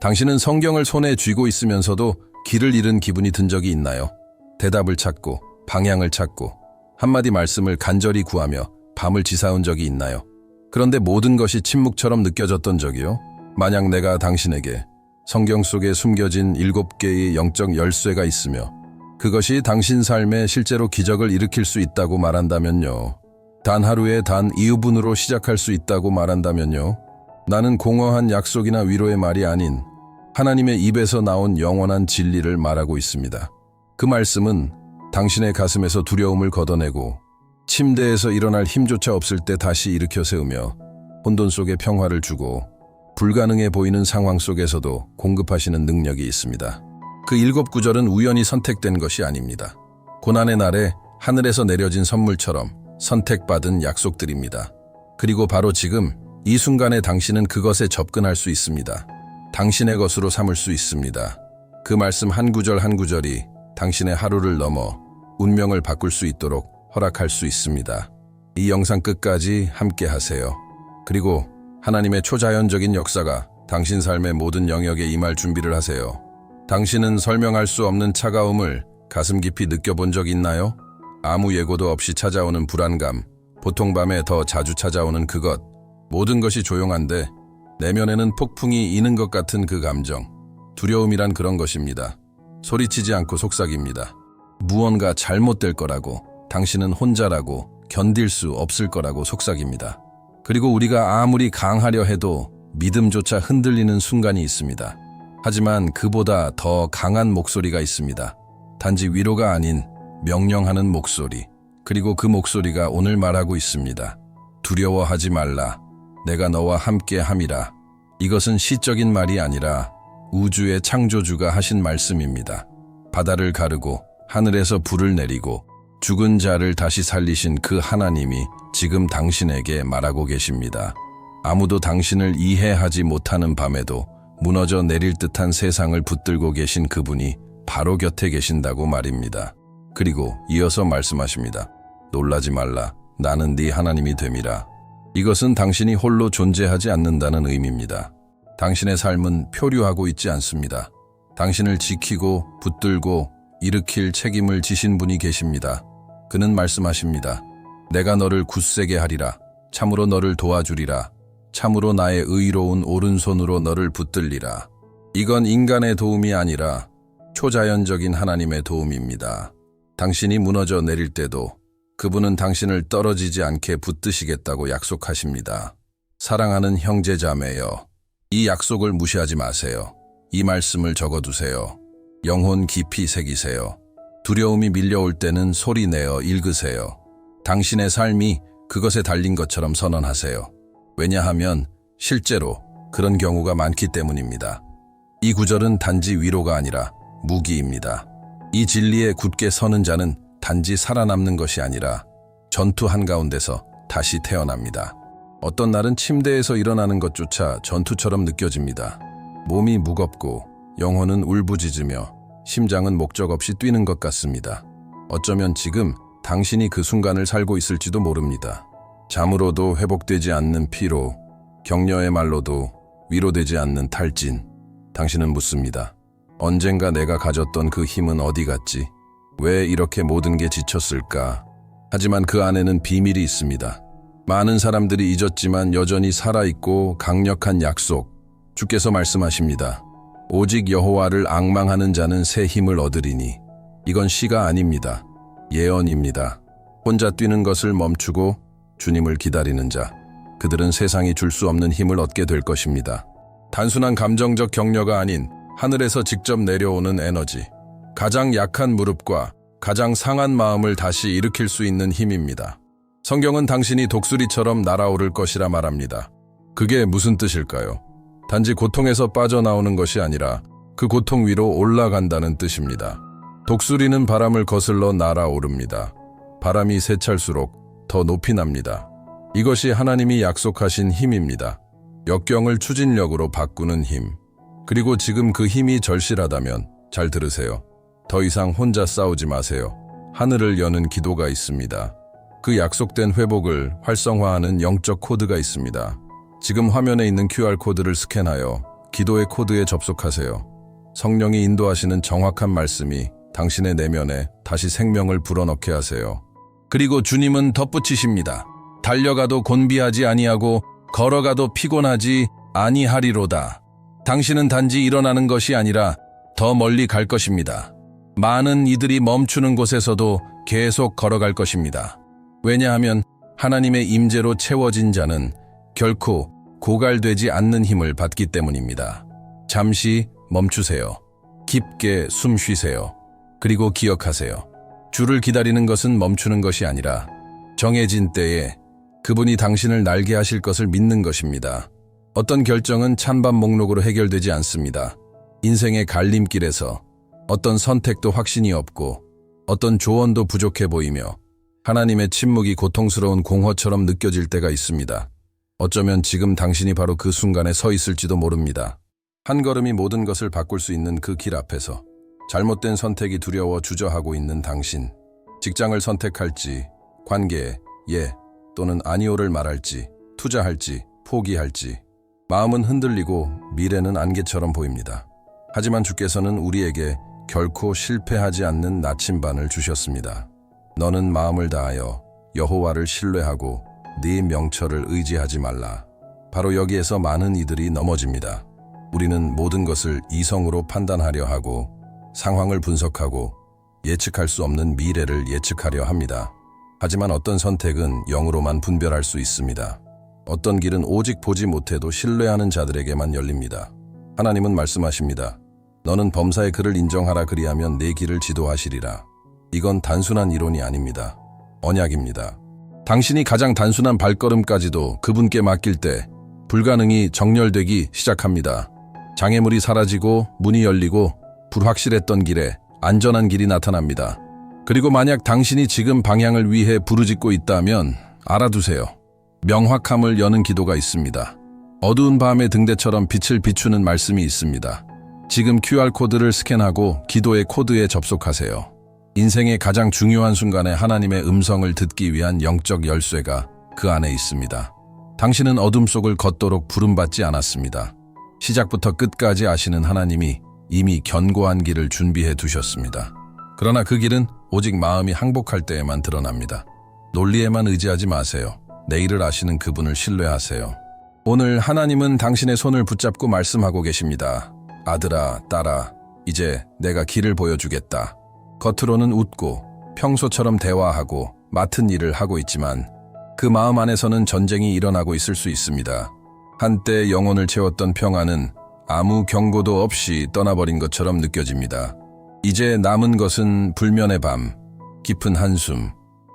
당신은 성경을 손에 쥐고 있으면서도 길을 잃은 기분이 든 적이 있나요? 대답을 찾고 방향을 찾고 한마디 말씀을 간절히 구하며 밤을 지새운 적이 있나요? 그런데 모든 것이 침묵처럼 느껴졌던 적이요? 만약 내가 당신에게 성경 속에 숨겨진 7개의 영적 열쇠가 있으며 그것이 당신 삶에 실제로 기적을 일으킬 수 있다고 말한다면요. 단 하루에 단 2분으로 시작할 수 있다고 말한다면요. 나는 공허한 약속이나 위로의 말이 아닌 하나님의 입에서 나온 영원한 진리를 말하고 있습니다. 그 말씀은 당신의 가슴에서 두려움을 걷어내고 침대에서 일어날 힘조차 없을 때 다시 일으켜 세우며 혼돈 속에 평화를 주고 불가능해 보이는 상황 속에서도 공급하시는 능력이 있습니다. 그 7구절은 우연히 선택된 것이 아닙니다. 고난의 날에 하늘에서 내려진 선물처럼 선택받은 약속들입니다. 그리고 바로 지금 이 순간에 당신은 그것에 접근할 수 있습니다. 당신의 것으로 삼을 수 있습니다. 그 말씀 한 구절 한 구절이 당신의 하루를 넘어 운명을 바꿀 수 있도록 허락할 수 있습니다. 이 영상 끝까지 함께 하세요. 그리고 하나님의 초자연적인 역사가 당신 삶의 모든 영역에 임할 준비를 하세요. 당신은 설명할 수 없는 차가움을 가슴 깊이 느껴본 적 있나요? 아무 예고도 없이 찾아오는 불안감, 보통 밤에 더 자주 찾아오는 그것, 모든 것이 조용한데 내면에는 폭풍이 이는 것 같은 그 감정, 두려움이란 그런 것입니다. 소리치지 않고 속삭입니다. 무언가 잘못될 거라고, 당신은 혼자라고, 견딜 수 없을 거라고 속삭입니다. 그리고 우리가 아무리 강하려 해도 믿음조차 흔들리는 순간이 있습니다. 하지만 그보다 더 강한 목소리가 있습니다. 단지 위로가 아닌 명령하는 목소리. 그리고 그 목소리가 오늘 말하고 있습니다. 두려워하지 말라. 내가 너와 함께 함이라. 이것은 시적인 말이 아니라 우주의 창조주가 하신 말씀입니다. 바다를 가르고 하늘에서 불을 내리고 죽은 자를 다시 살리신 그 하나님이 지금 당신에게 말하고 계십니다. 아무도 당신을 이해하지 못하는 밤에도 무너져 내릴 듯한 세상을 붙들고 계신 그분이 바로 곁에 계신다고 말입니다. 그리고 이어서 말씀하십니다. 놀라지 말라. 나는 네 하나님이 됨이라. 이것은 당신이 홀로 존재하지 않는다는 의미입니다. 당신의 삶은 표류하고 있지 않습니다. 당신을 지키고 붙들고 일으킬 책임을 지신 분이 계십니다. 그는 말씀하십니다. 내가 너를 굳세게 하리라. 참으로 너를 도와주리라. 참으로 나의 의로운 오른손으로 너를 붙들리라. 이건 인간의 도움이 아니라 초자연적인 하나님의 도움입니다. 당신이 무너져 내릴 때도 그분은 당신을 떨어지지 않게 붙드시겠다고 약속하십니다. 사랑하는 형제자매여, 이 약속을 무시하지 마세요. 이 말씀을 적어두세요. 영혼 깊이 새기세요. 두려움이 밀려올 때는 소리내어 읽으세요. 당신의 삶이 그것에 달린 것처럼 선언하세요. 왜냐하면 실제로 그런 경우가 많기 때문입니다. 이 구절은 단지 위로가 아니라 무기입니다. 이 진리에 굳게 서는 자는 단지 살아남는 것이 아니라 전투 한가운데서 다시 태어납니다. 어떤 날은 침대에서 일어나는 것조차 전투처럼 느껴집니다. 몸이 무겁고 영혼은 울부짖으며 심장은 목적 없이 뛰는 것 같습니다. 어쩌면 지금 당신이 그 순간을 살고 있을지도 모릅니다. 잠으로도 회복되지 않는 피로, 격려의 말로도 위로되지 않는 탈진. 당신은 묻습니다. 언젠가 내가 가졌던 그 힘은 어디 갔지? 왜 이렇게 모든 게 지쳤을까? 하지만 그 안에는 비밀이 있습니다. 많은 사람들이 잊었지만 여전히 살아있고 강력한 약속. 주께서 말씀하십니다. 오직 여호와를 앙망하는 자는 새 힘을 얻으리니. 이건 시가 아닙니다. 예언입니다. 혼자 뛰는 것을 멈추고 주님을 기다리는 자. 그들은 세상이 줄 수 없는 힘을 얻게 될 것입니다. 단순한 감정적 격려가 아닌 하늘에서 직접 내려오는 에너지. 가장 약한 무릎과 가장 상한 마음을 다시 일으킬 수 있는 힘입니다. 성경은 당신이 독수리처럼 날아오를 것이라 말합니다. 그게 무슨 뜻일까요? 단지 고통에서 빠져나오는 것이 아니라 그 고통 위로 올라간다는 뜻입니다. 독수리는 바람을 거슬러 날아오릅니다. 바람이 세찰수록 더 높이 납니다. 이것이 하나님이 약속하신 힘입니다. 역경을 추진력으로 바꾸는 힘. 그리고 지금 그 힘이 절실하다면 잘 들으세요. 더 이상 혼자 싸우지 마세요. 하늘을 여는 기도가 있습니다. 그 약속된 회복을 활성화하는 영적 코드가 있습니다. 지금 화면에 있는 QR코드를 스캔하여 기도의 코드에 접속하세요. 성령이 인도하시는 정확한 말씀이 당신의 내면에 다시 생명을 불어넣게 하세요. 그리고 주님은 덧붙이십니다. 달려가도 곤비하지 아니하고 걸어가도 피곤하지 아니하리로다. 당신은 단지 일어나는 것이 아니라 더 멀리 갈 것입니다. 많은 이들이 멈추는 곳에서도 계속 걸어갈 것입니다. 왜냐하면 하나님의 임재로 채워진 자는 결코 고갈되지 않는 힘을 받기 때문입니다. 잠시 멈추세요. 깊게 숨 쉬세요. 그리고 기억하세요. 주를 기다리는 것은 멈추는 것이 아니라 정해진 때에 그분이 당신을 날게 하실 것을 믿는 것입니다. 어떤 결정은 찬밥 목록으로 해결되지 않습니다. 인생의 갈림길에서 어떤 선택도 확신이 없고 어떤 조언도 부족해 보이며 하나님의 침묵이 고통스러운 공허처럼 느껴질 때가 있습니다. 어쩌면 지금 당신이 바로 그 순간에 서 있을지도 모릅니다. 한 걸음이 모든 것을 바꿀 수 있는 그 길 앞에서 잘못된 선택이 두려워 주저하고 있는 당신. 직장을 선택할지, 관계에 예 또는 아니오를 말할지, 투자할지, 포기할지. 마음은 흔들리고 미래는 안개처럼 보입니다. 하지만 주께서는 우리에게 결코 실패하지 않는 나침반을 주셨습니다. 너는 마음을 다하여 여호와를 신뢰하고 네 명철을 의지하지 말라. 바로 여기에서 많은 이들이 넘어집니다. 우리는 모든 것을 이성으로 판단하려 하고 상황을 분석하고 예측할 수 없는 미래를 예측하려 합니다. 하지만 어떤 선택은 영으로만 분별할 수 있습니다. 어떤 길은 오직 보지 못해도 신뢰하는 자들에게만 열립니다. 하나님은 말씀하십니다. 너는 범사의 그를 인정하라 그리하면 내 길을 지도하시리라. 이건 단순한 이론이 아닙니다. 언약입니다. 당신이 가장 단순한 발걸음까지도 그분께 맡길 때 불가능이 정렬되기 시작합니다. 장애물이 사라지고 문이 열리고 불확실했던 길에 안전한 길이 나타납니다. 그리고 만약 당신이 지금 방향을 위해 부르짖고 있다면 알아두세요. 명확함을 여는 기도가 있습니다. 어두운 밤의 등대처럼 빛을 비추는 말씀이 있습니다. 지금 QR코드를 스캔하고 기도의 코드에 접속하세요. 인생의 가장 중요한 순간에 하나님의 음성을 듣기 위한 영적 열쇠가 그 안에 있습니다. 당신은 어둠 속을 걷도록 부름받지 않았습니다. 시작부터 끝까지 아시는 하나님이 이미 견고한 길을 준비해 두셨습니다. 그러나 그 길은 오직 마음이 항복할 때에만 드러납니다. 논리에만 의지하지 마세요. 내일을 아시는 그분을 신뢰하세요. 오늘 하나님은 당신의 손을 붙잡고 말씀하고 계십니다. 아들아, 딸아, 이제 내가 길을 보여주겠다. 겉으로는 웃고 평소처럼 대화하고 맡은 일을 하고 있지만 그 마음 안에서는 전쟁이 일어나고 있을 수 있습니다. 한때 영혼을 채웠던 평안은 아무 경고도 없이 떠나버린 것처럼 느껴집니다. 이제 남은 것은 불면의 밤, 깊은 한숨,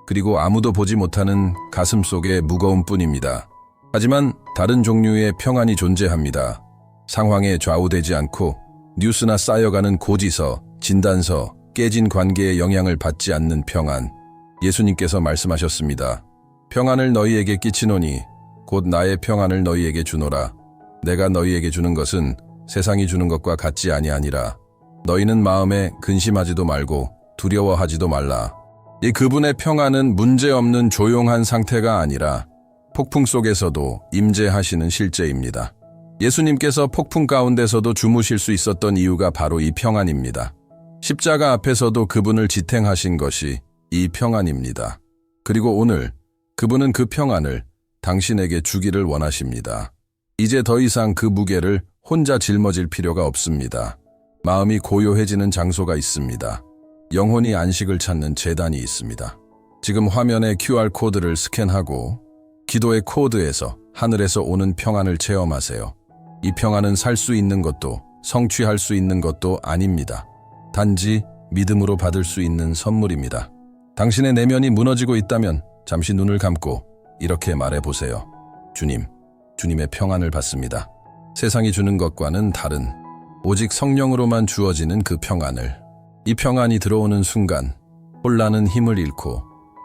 그리고 아무도 보지 못하는 가슴 속의 무거움뿐입니다. 하지만 다른 종류의 평안이 존재합니다. 상황에 좌우되지 않고 뉴스나 쌓여가는 고지서, 진단서, 깨진 관계에 영향을 받지 않는 평안. 예수님께서 말씀하셨습니다. 평안을 너희에게 끼치노니 곧 나의 평안을 너희에게 주노라. 내가 너희에게 주는 것은 세상이 주는 것과 같지 아니하니라. 너희는 마음에 근심하지도 말고 두려워하지도 말라. 이 그분의 평안은 문제없는 조용한 상태가 아니라 폭풍 속에서도 임재하시는 실제입니다. 예수님께서 폭풍 가운데서도 주무실 수 있었던 이유가 바로 이 평안입니다. 십자가 앞에서도 그분을 지탱하신 것이 이 평안입니다. 그리고 오늘 그분은 그 평안을 당신에게 주기를 원하십니다. 이제 더 이상 그 무게를 혼자 짊어질 필요가 없습니다. 마음이 고요해지는 장소가 있습니다. 영혼이 안식을 찾는 제단이 있습니다. 지금 화면에 QR코드를 스캔하고 기도의 코드에서 하늘에서 오는 평안을 체험하세요. 이 평안은 살 수 있는 것도 성취할 수 있는 것도 아닙니다. 단지 믿음으로 받을 수 있는 선물입니다. 당신의 내면이 무너지고 있다면 잠시 눈을 감고 이렇게 말해보세요. 주님, 주님의 평안을 받습니다. 세상이 주는 것과는 다른 오직 성령으로만 주어지는 그 평안을. 이 평안이 들어오는 순간 혼란은 힘을 잃고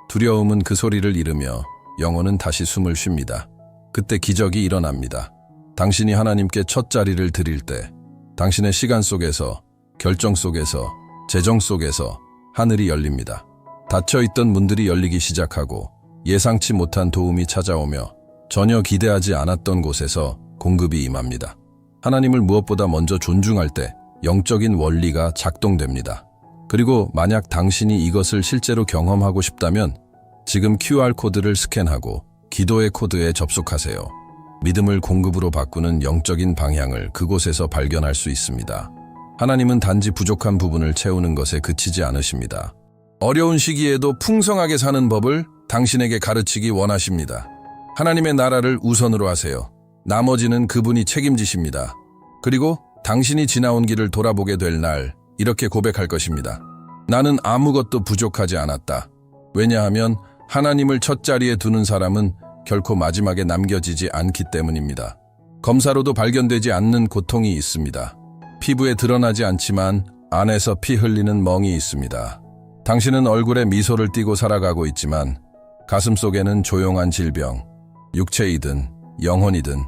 두려움은 그 소리를 잃으며 영혼은 다시 숨을 쉽니다. 그때 기적이 일어납니다. 당신이 하나님께 첫 자리를 드릴 때 당신의 시간 속에서, 결정 속에서, 재정 속에서 하늘이 열립니다. 닫혀있던 문들이 열리기 시작하고 예상치 못한 도움이 찾아오며 전혀 기대하지 않았던 곳에서 공급이 임합니다. 하나님을 무엇보다 먼저 존중할 때 영적인 원리가 작동됩니다. 그리고 만약 당신이 이것을 실제로 경험하고 싶다면 지금 QR코드를 스캔하고 기도의 코드에 접속하세요. 믿음을 공급으로 바꾸는 영적인 방향을 그곳에서 발견할 수 있습니다. 하나님은 단지 부족한 부분을 채우는 것에 그치지 않으십니다. 어려운 시기에도 풍성하게 사는 법을 당신에게 가르치기 원하십니다. 하나님의 나라를 우선으로 하세요. 나머지는 그분이 책임지십니다. 그리고 당신이 지나온 길을 돌아보게 될 날 이렇게 고백할 것입니다. 나는 아무것도 부족하지 않았다. 왜냐하면 하나님을 첫 자리에 두는 사람은 결코 마지막에 남겨지지 않기 때문입니다. 검사로도 발견되지 않는 고통이 있습니다. 피부에 드러나지 않지만 안에서 피 흘리는 멍이 있습니다. 당신은 얼굴에 미소를 띠고 살아가고 있지만 가슴속에는 조용한 질병, 육체이든 영혼이든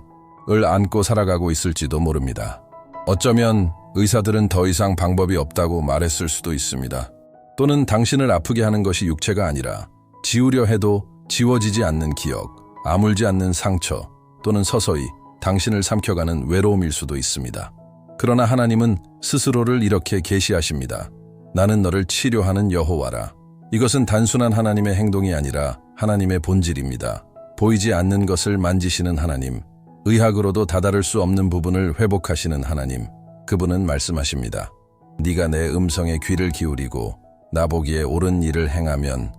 을 안고 살아가고 있을지도 모릅니다. 어쩌면 의사들은 더 이상 방법이 없다고 말했을 수도 있습니다. 또는 당신을 아프게 하는 것이 육체가 아니라 지우려 해도 지워지지 않는 기억, 아물지 않는 상처 또는 서서히 당신을 삼켜가는 외로움일 수도 있습니다. 그러나 하나님은 스스로를 이렇게 계시하십니다. 나는 너를 치료하는 여호와라. 이것은 단순한 하나님의 행동이 아니라 하나님의 본질입니다. 보이지 않는 것을 만지시는 하나님, 의학으로도 다다를 수 없는 부분을 회복하시는 하나님, 그분은 말씀하십니다. 네가 내 음성에 귀를 기울이고 나보기에 옳은 일을 행하면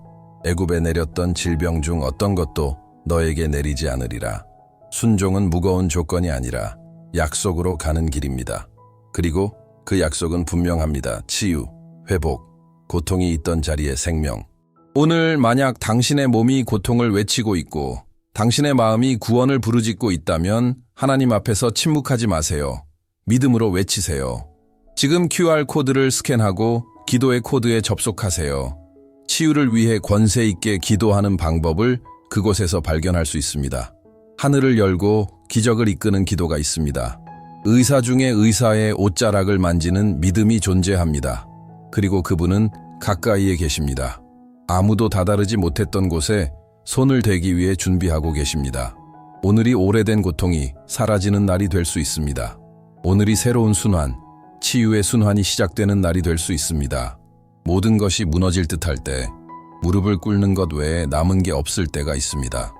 애굽에 내렸던 질병 중 어떤 것도 너에게 내리지 않으리라. 순종은 무거운 조건이 아니라 약속으로 가는 길입니다. 그리고 그 약속은 분명합니다. 치유, 회복, 고통이 있던 자리에 생명. 오늘 만약 당신의 몸이 고통을 외치고 있고 당신의 마음이 구원을 부르짖고 있다면 하나님 앞에서 침묵하지 마세요. 믿음으로 외치세요. 지금 QR코드를 스캔하고 기도의 코드에 접속하세요. 치유를 위해 권세 있게 기도하는 방법을 그곳에서 발견할 수 있습니다. 하늘을 열고 기적을 이끄는 기도가 있습니다. 의사 중에 의사의 옷자락을 만지는 믿음이 존재합니다. 그리고 그분은 가까이에 계십니다. 아무도 다다르지 못했던 곳에 손을 대기 위해 준비하고 계십니다. 오늘이 오래된 고통이 사라지는 날이 될 수 있습니다. 오늘이 새로운 순환, 치유의 순환이 시작되는 날이 될 수 있습니다. 모든 것이 무너질 듯할 때 무릎을 꿇는 것 외에 남은 게 없을 때가 있습니다.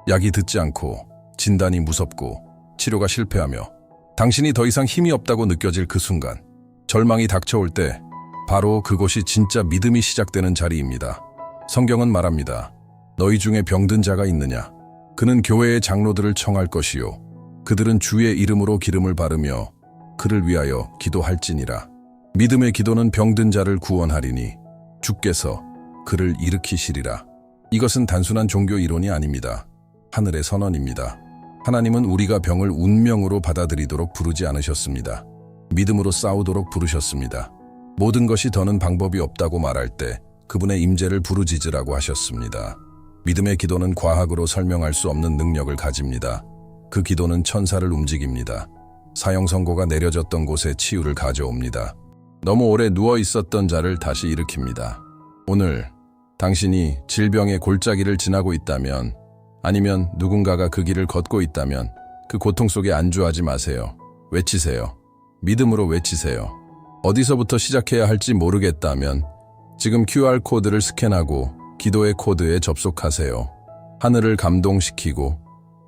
약이 듣지 않고 진단이 무섭고 치료가 실패하며 당신이 더 이상 힘이 없다고 느껴질 그 순간, 절망이 닥쳐올 때 바로 그곳이 진짜 믿음이 시작되는 자리입니다. 성경은 말합니다. 너희 중에 병든 자가 있느냐? 그는 교회의 장로들을 청할 것이요. 그들은 주의 이름으로 기름을 바르며 그를 위하여 기도할지니라. 믿음의 기도는 병든 자를 구원하리니 주께서 그를 일으키시리라. 이것은 단순한 종교 이론이 아닙니다. 하늘의 선언입니다. 하나님은 우리가 병을 운명으로 받아들이도록 부르지 않으셨습니다. 믿음으로 싸우도록 부르셨습니다. 모든 것이 더는 방법이 없다고 말할 때 그분의 임재를 부르짖으라고 하셨습니다. 믿음의 기도는 과학으로 설명할 수 없는 능력을 가집니다. 그 기도는 천사를 움직입니다. 사형 선고가 내려졌던 곳에 치유를 가져옵니다. 너무 오래 누워 있었던 자를 다시 일으킵니다. 오늘 당신이 질병의 골짜기를 지나고 있다면, 아니면 누군가가 그 길을 걷고 있다면 그 고통 속에 안주하지 마세요. 외치세요. 믿음으로 외치세요. 어디서부터 시작해야 할지 모르겠다면 지금 QR코드를 스캔하고 기도의 코드에 접속하세요. 하늘을 감동시키고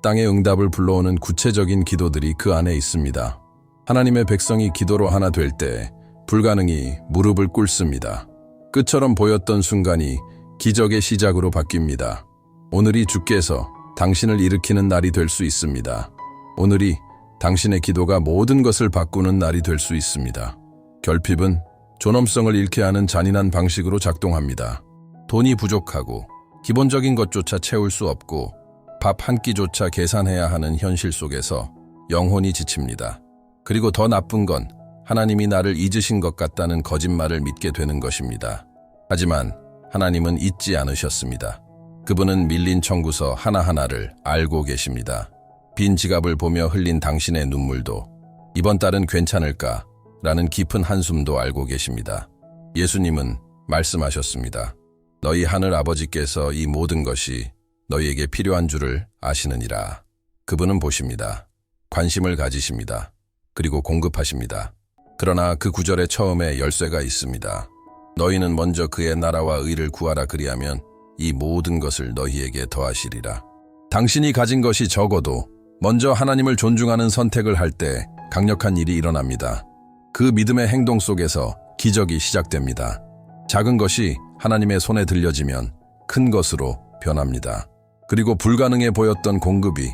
땅의 응답을 불러오는 구체적인 기도들이 그 안에 있습니다. 하나님의 백성이 기도로 하나 될 때 불가능이 무릎을 꿇습니다. 끝처럼 보였던 순간이 기적의 시작으로 바뀝니다. 오늘이 주께서 당신을 일으키는 날이 될 수 있습니다. 오늘이 당신의 기도가 모든 것을 바꾸는 날이 될 수 있습니다. 결핍은 존엄성을 잃게 하는 잔인한 방식으로 작동합니다. 돈이 부족하고 기본적인 것조차 채울 수 없고 밥 한 끼조차 계산해야 하는 현실 속에서 영혼이 지칩니다. 그리고 더 나쁜 건 하나님이 나를 잊으신 것 같다는 거짓말을 믿게 되는 것입니다. 하지만 하나님은 잊지 않으셨습니다. 그분은 밀린 청구서 하나하나를 알고 계십니다. 빈 지갑을 보며 흘린 당신의 눈물도, 이번 달은 괜찮을까? 라는 깊은 한숨도 알고 계십니다. 예수님은 말씀하셨습니다. 너희 하늘 아버지께서 이 모든 것이 너희에게 필요한 줄을 아시느니라. 그분은 보십니다. 관심을 가지십니다. 그리고 공급하십니다. 그러나 그 구절의 처음에 열쇠가 있습니다. 너희는 먼저 그의 나라와 의를 구하라 그리하면 이 모든 것을 너희에게 더하시리라. 당신이 가진 것이 적어도 먼저 하나님을 존중하는 선택을 할 때 강력한 일이 일어납니다. 그 믿음의 행동 속에서 기적이 시작됩니다. 작은 것이 하나님의 손에 들려지면 큰 것으로 변합니다. 그리고 불가능해 보였던 공급이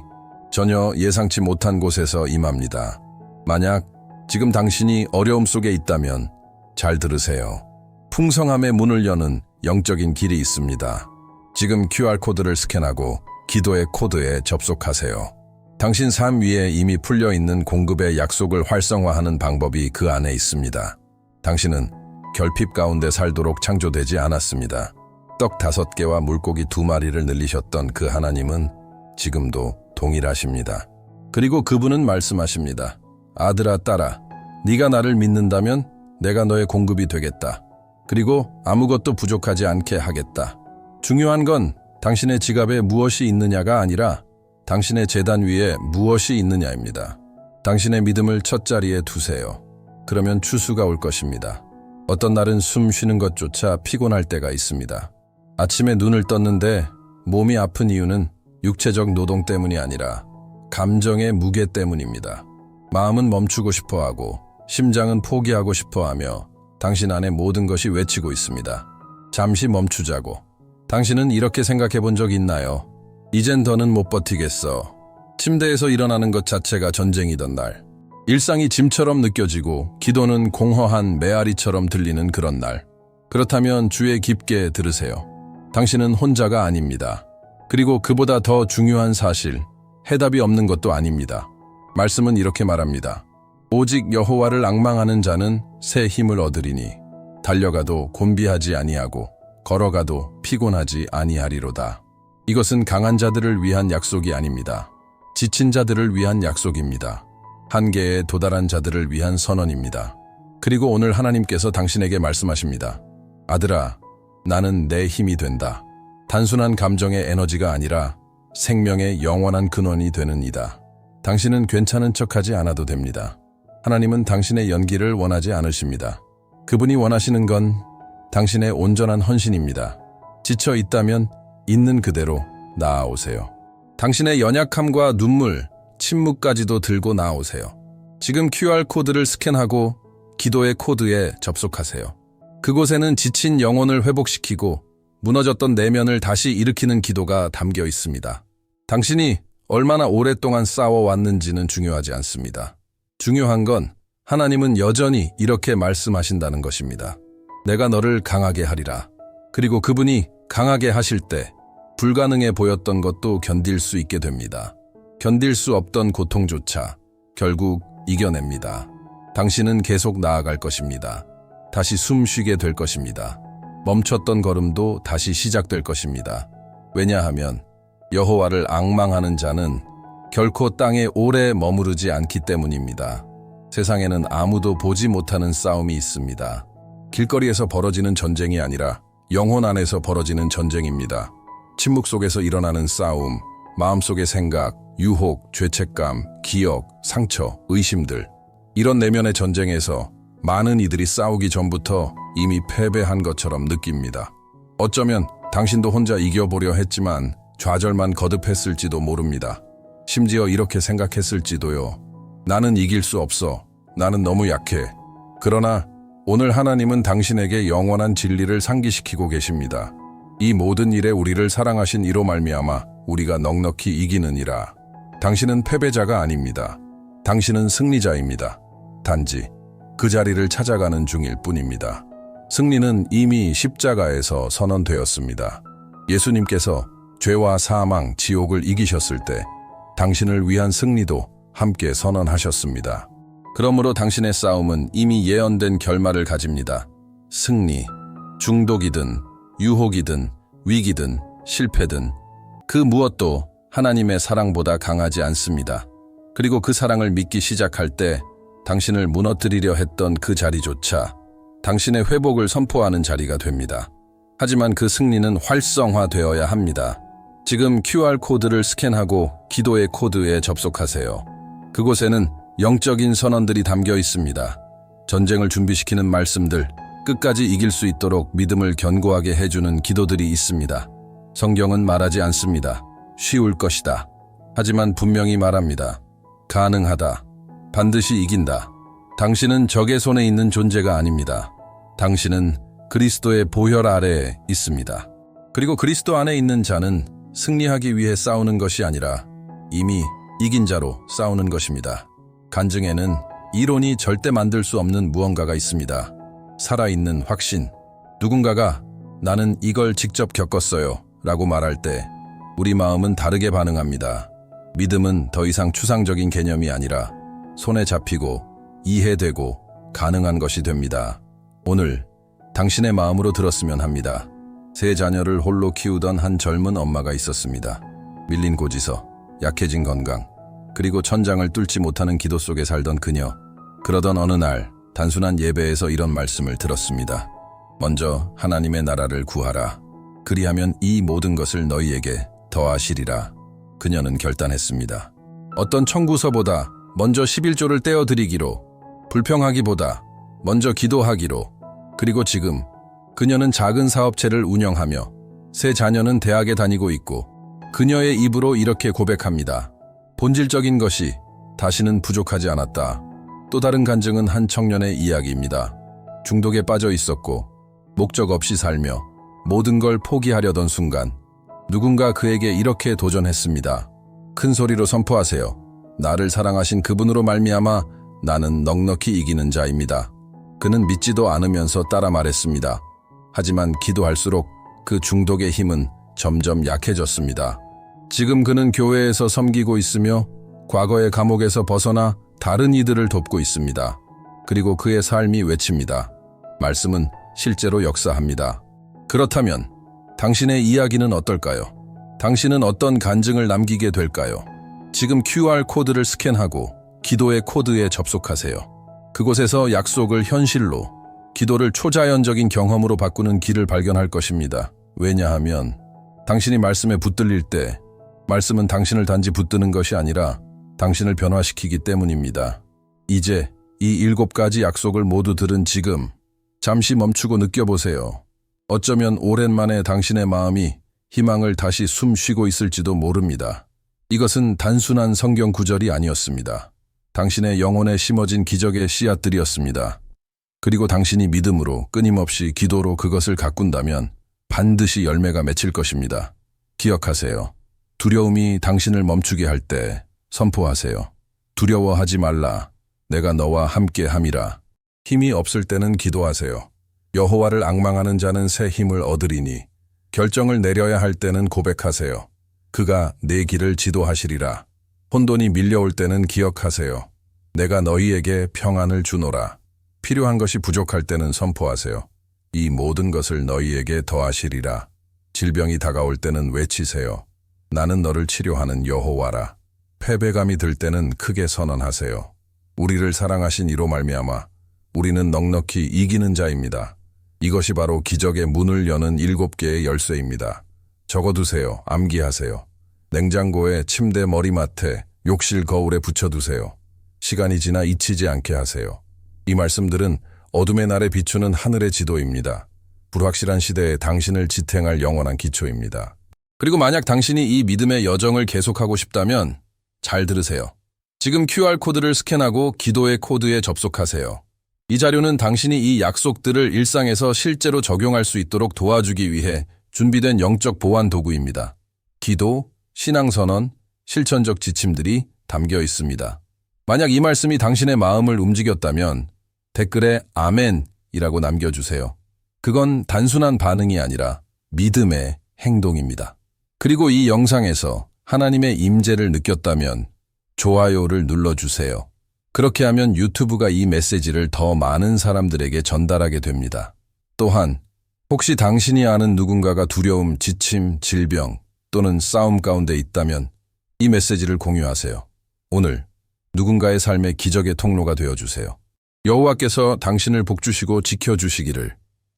전혀 예상치 못한 곳에서 임합니다. 만약 지금 당신이 어려움 속에 있다면 잘 들으세요. 풍성함의 문을 여는 영적인 길이 있습니다. 지금 QR코드를 스캔하고 기도의 코드에 접속하세요. 당신 삶 위에 이미 풀려있는 공급의 약속을 활성화하는 방법이 그 안에 있습니다. 당신은 결핍 가운데 살도록 창조되지 않았습니다. 떡 5개와 물고기 2마리를 늘리셨던 그 하나님은 지금도 동일하십니다. 그리고 그분은 말씀하십니다. 아들아, 딸아, 네가 나를 믿는다면 내가 너의 공급이 되겠다. 그리고 아무것도 부족하지 않게 하겠다. 중요한 건 당신의 지갑에 무엇이 있느냐가 아니라 당신의 제단 위에 무엇이 있느냐입니다. 당신의 믿음을 첫 자리에 두세요. 그러면 추수가 올 것입니다. 어떤 날은 숨 쉬는 것조차 피곤할 때가 있습니다. 아침에 눈을 떴는데 몸이 아픈 이유는 육체적 노동 때문이 아니라 감정의 무게 때문입니다. 마음은 멈추고 싶어하고 심장은 포기하고 싶어하며 당신 안에 모든 것이 외치고 있습니다. 잠시 멈추자고. 당신은 이렇게 생각해 본 적 있나요? 이젠 더는 못 버티겠어. 침대에서 일어나는 것 자체가 전쟁이던 날. 일상이 짐처럼 느껴지고 기도는 공허한 메아리처럼 들리는 그런 날. 그렇다면 주의 깊게 들으세요. 당신은 혼자가 아닙니다. 그리고 그보다 더 중요한 사실, 해답이 없는 것도 아닙니다. 말씀은 이렇게 말합니다. 오직 여호와를 앙망하는 자는 새 힘을 얻으리니 달려가도 곤비하지 아니하고 걸어가도 피곤하지 아니하리로다. 이것은 강한 자들을 위한 약속이 아닙니다. 지친 자들을 위한 약속입니다. 한계에 도달한 자들을 위한 선언입니다. 그리고 오늘 하나님께서 당신에게 말씀하십니다. 아들아, 나는 내 힘이 된다. 단순한 감정의 에너지가 아니라 생명의 영원한 근원이 되는 이다. 당신은 괜찮은 척하지 않아도 됩니다. 하나님은 당신의 연기를 원하지 않으십니다. 그분이 원하시는 건 당신의 온전한 헌신입니다. 지쳐 있다면 있는 그대로 나아오세요. 당신의 연약함과 눈물, 침묵까지도 들고 나아오세요. 지금 QR코드를 스캔하고 기도의 코드에 접속하세요. 그곳에는 지친 영혼을 회복시키고 무너졌던 내면을 다시 일으키는 기도가 담겨 있습니다. 당신이 얼마나 오랫동안 싸워왔는지는 중요하지 않습니다. 중요한 건 하나님은 여전히 이렇게 말씀하신다는 것입니다. 내가 너를 강하게 하리라. 그리고 그분이 강하게 하실 때 불가능해 보였던 것도 견딜 수 있게 됩니다. 견딜 수 없던 고통조차 결국 이겨냅니다. 당신은 계속 나아갈 것입니다. 다시 숨 쉬게 될 것입니다. 멈췄던 걸음도 다시 시작될 것입니다. 왜냐하면 여호와를 앙망하는 자는 결코 땅에 오래 머무르지 않기 때문입니다. 세상에는 아무도 보지 못하는 싸움이 있습니다. 길거리에서 벌어지는 전쟁이 아니라 영혼 안에서 벌어지는 전쟁입니다. 침묵 속에서 일어나는 싸움, 마음속의 생각, 유혹, 죄책감, 기억, 상처, 의심들. 이런 내면의 전쟁에서 많은 이들이 싸우기 전부터 이미 패배한 것처럼 느낍니다. 어쩌면 당신도 혼자 이겨보려 했지만 좌절만 거듭했을지도 모릅니다. 심지어 이렇게 생각했을지도요. 나는 이길 수 없어. 나는 너무 약해. 그러나 오늘 하나님은 당신에게 영원한 진리를 상기시키고 계십니다. 이 모든 일에 우리를 사랑하신 이로 말미암아 우리가 넉넉히 이기느니라. 당신은 패배자가 아닙니다. 당신은 승리자입니다. 단지 그 자리를 찾아가는 중일 뿐입니다. 승리는 이미 십자가에서 선언되었습니다. 예수님께서 죄와 사망, 지옥을 이기셨을 때 당신을 위한 승리도 함께 선언하셨습니다. 그러므로 당신의 싸움은 이미 예언된 결말을 가집니다. 승리, 중독이든 유혹이든 위기든 실패든 그 무엇도 하나님의 사랑보다 강하지 않습니다. 그리고 그 사랑을 믿기 시작할 때 당신을 무너뜨리려 했던 그 자리조차 당신의 회복을 선포하는 자리가 됩니다. 하지만 그 승리는 활성화되어야 합니다. 지금 QR코드를 스캔하고 기도의 코드에 접속하세요. 그곳에는 영적인 선언들이 담겨 있습니다. 전쟁을 준비시키는 말씀들, 끝까지 이길 수 있도록 믿음을 견고하게 해주는 기도들이 있습니다. 성경은 말하지 않습니다. 쉬울 것이다. 하지만 분명히 말합니다. 가능하다. 반드시 이긴다. 당신은 적의 손에 있는 존재가 아닙니다. 당신은 그리스도의 보혈 아래에 있습니다. 그리고 그리스도 안에 있는 자는 승리하기 위해 싸우는 것이 아니라 이미 이긴 자로 싸우는 것입니다. 간증에는 이론이 절대 만들 수 없는 무언가가 있습니다. 살아있는 확신. 누군가가 나는 이걸 직접 겪었어요 라고 말할 때 우리 마음은 다르게 반응합니다. 믿음은 더 이상 추상적인 개념이 아니라 손에 잡히고 이해되고 가능한 것이 됩니다. 오늘 당신의 마음으로 들었으면 합니다. 세 자녀를 홀로 키우던 한 젊은 엄마가 있었습니다. 밀린 고지서, 약해진 건강, 그리고 천장을 뚫지 못하는 기도 속에 살던 그녀. 그러던 어느 날 단순한 예배에서 이런 말씀을 들었습니다. 먼저 하나님의 나라를 구하라. 그리하면 이 모든 것을 너희에게 더하시리라. 그녀는 결단했습니다. 어떤 청구서보다 먼저 11조를 떼어드리기로, 불평하기보다 먼저 기도하기로. 그리고 지금 그녀는 작은 사업체를 운영하며 세 자녀는 대학에 다니고 있고 그녀의 입으로 이렇게 고백합니다. 본질적인 것이 다시는 부족하지 않았다. 또 다른 간증은 한 청년의 이야기입니다. 중독에 빠져 있었고 목적 없이 살며 모든 걸 포기하려던 순간 누군가 그에게 이렇게 도전했습니다. 큰 소리로 선포하세요. 나를 사랑하신 그분으로 말미암아 나는 넉넉히 이기는 자입니다. 그는 믿지도 않으면서 따라 말했습니다. 하지만 기도할수록 그 중독의 힘은 점점 약해졌습니다. 지금 그는 교회에서 섬기고 있으며 과거의 감옥에서 벗어나 다른 이들을 돕고 있습니다. 그리고 그의 삶이 외칩니다. 말씀은 실제로 역사합니다. 그렇다면 당신의 이야기는 어떨까요? 당신은 어떤 간증을 남기게 될까요? 지금 QR코드를 스캔하고 기도의 코드에 접속하세요. 그곳에서 약속을 현실로, 기도를 초자연적인 경험으로 바꾸는 길을 발견할 것입니다. 왜냐하면 당신이 말씀에 붙들릴 때 말씀은 당신을 단지 붙드는 것이 아니라 당신을 변화시키기 때문입니다. 이제 이 7가지 약속을 모두 들은 지금 잠시 멈추고 느껴보세요. 어쩌면 오랜만에 당신의 마음이 희망을 다시 숨 쉬고 있을지도 모릅니다. 이것은 단순한 성경 구절이 아니었습니다. 당신의 영혼에 심어진 기적의 씨앗들이었습니다. 그리고 당신이 믿음으로 끊임없이 기도로 그것을 가꾼다면 반드시 열매가 맺힐 것입니다. 기억하세요. 두려움이 당신을 멈추게 할 때 선포하세요. 두려워하지 말라. 내가 너와 함께 함이라. 힘이 없을 때는 기도하세요. 여호와를 앙망하는 자는 새 힘을 얻으리니 결정을 내려야 할 때는 고백하세요. 그가 내 길을 지도하시리라. 혼돈이 밀려올 때는 기억하세요. 내가 너희에게 평안을 주노라. 필요한 것이 부족할 때는 선포하세요. 이 모든 것을 너희에게 더하시리라. 질병이 다가올 때는 외치세요. 나는 너를 치료하는 여호와라. 패배감이 들 때는 크게 선언하세요. 우리를 사랑하신 이로 말미암아 우리는 넉넉히 이기는 자입니다. 이것이 바로 기적의 문을 여는 7개의 열쇠입니다. 적어두세요. 암기하세요. 냉장고에, 침대 머리맡에, 욕실 거울에 붙여두세요. 시간이 지나 잊히지 않게 하세요. 이 말씀들은 어둠의 날에 비추는 하늘의 지도입니다. 불확실한 시대에 당신을 지탱할 영원한 기초입니다. 그리고 만약 당신이 이 믿음의 여정을 계속하고 싶다면 잘 들으세요. 지금 QR코드를 스캔하고 기도의 코드에 접속하세요. 이 자료는 당신이 이 약속들을 일상에서 실제로 적용할 수 있도록 도와주기 위해 준비된 영적 보완 도구입니다. 기도, 신앙선언, 실천적 지침들이 담겨 있습니다. 만약 이 말씀이 당신의 마음을 움직였다면 댓글에 아멘이라고 남겨주세요. 그건 단순한 반응이 아니라 믿음의 행동입니다. 그리고 이 영상에서 하나님의 임재를 느꼈다면 좋아요를 눌러주세요. 그렇게 하면 유튜브가 이 메시지를 더 많은 사람들에게 전달하게 됩니다. 또한 혹시 당신이 아는 누군가가 두려움, 지침, 질병 또는 싸움 가운데 있다면 이 메시지를 공유하세요. 오늘 누군가의 삶의 기적의 통로가 되어주세요. 여호와께서 당신을 복주시고 지켜주시기를.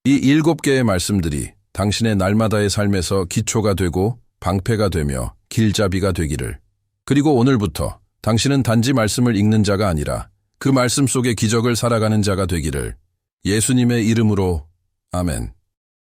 이 7개의 말씀들이 당신의 날마다의 삶에서 기초가 되고 방패가 되며 길잡이가 되기를. 그리고 오늘부터 당신은 단지 말씀을 읽는 자가 아니라 그 말씀 속의 기적을 살아가는 자가 되기를 예수님의 이름으로 아멘.